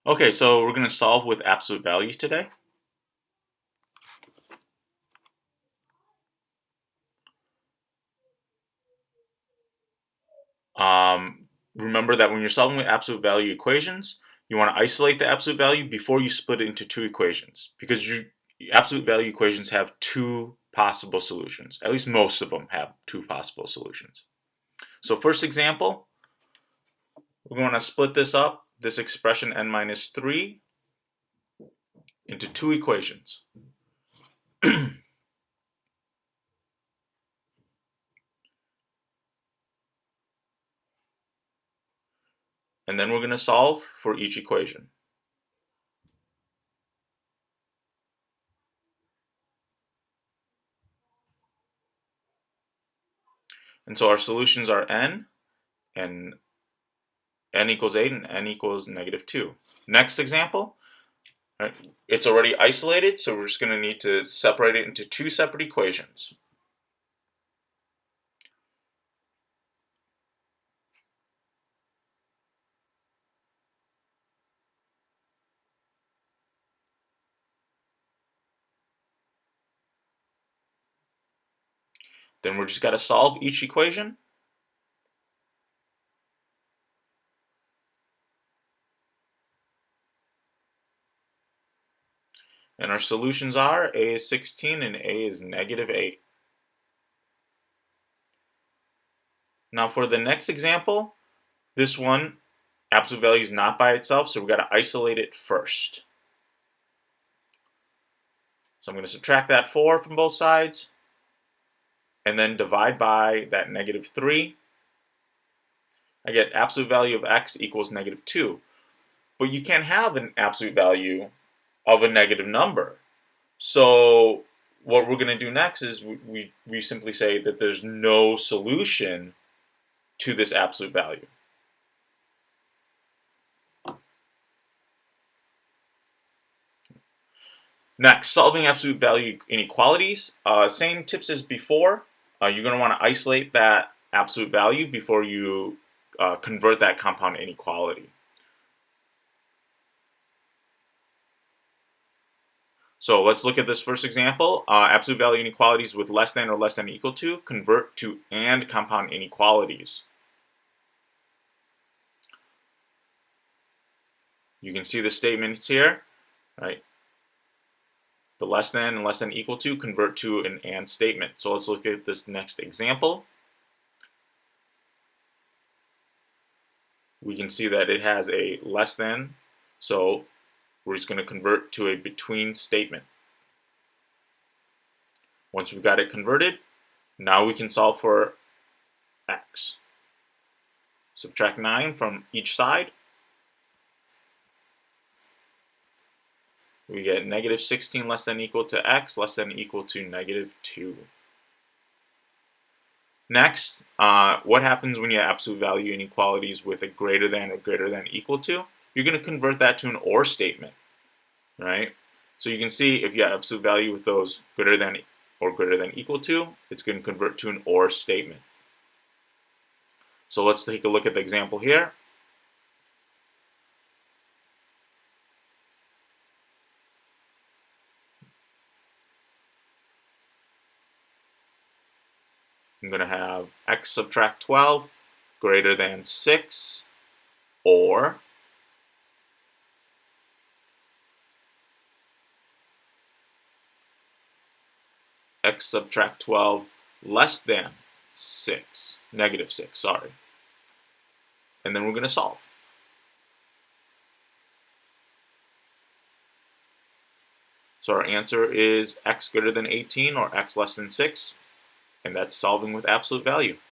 Okay, so we're going to solve with absolute values today. Remember that when you're solving with absolute value equations, you want to isolate the absolute value before you split it into two equations, because absolute value equations have two possible solutions. At least most of them have two possible solutions. So first example, we're going to split this expression n minus 3, into two equations. And then we're going to solve for each equation. And so our solutions are n, and n equals 8 and n equals -2. Next example, right, it's already isolated, so we're just going to need to separate it into two separate equations. Then we're just got to solve each equation. And our solutions are a is 16 and a is -8. Now for the next example, this one, absolute value is not by itself, so we've got to isolate it first. So I'm going to subtract that 4 from both sides, and then divide by that -3. I get absolute value of x equals -2. But you can't have an absolute value of a negative number. So what we're going to do next is we simply say that there's no solution to this absolute value. Next, solving absolute value inequalities. Same tips as before. You're going to want to isolate that absolute value before you convert that compound inequality. So let's look at this first example. Absolute value inequalities with less than or less than equal to convert to and compound inequalities. You can see the statements here, right? The less than and less than equal to convert to an and statement. So let's look at this next example. We can see that it has a less than, so we're just going to convert to a between statement. Once we've got it converted, now we can solve for x. Subtract 9 from each side. We get -16 less than equal to x less than equal to -2. Next, what happens when you have absolute value inequalities with a greater than or greater than equal to? You're going to convert that to an or statement, right? So you can see if you have absolute value with those greater than or greater than equal to, it's going to convert to an or statement. So let's take a look at the example here. I'm going to have x subtract 12 greater than 6, or x subtract 12 less than 6, -6, sorry. And then we're going to solve. So our answer is x greater than 18 or x less than 6, and that's solving with absolute value.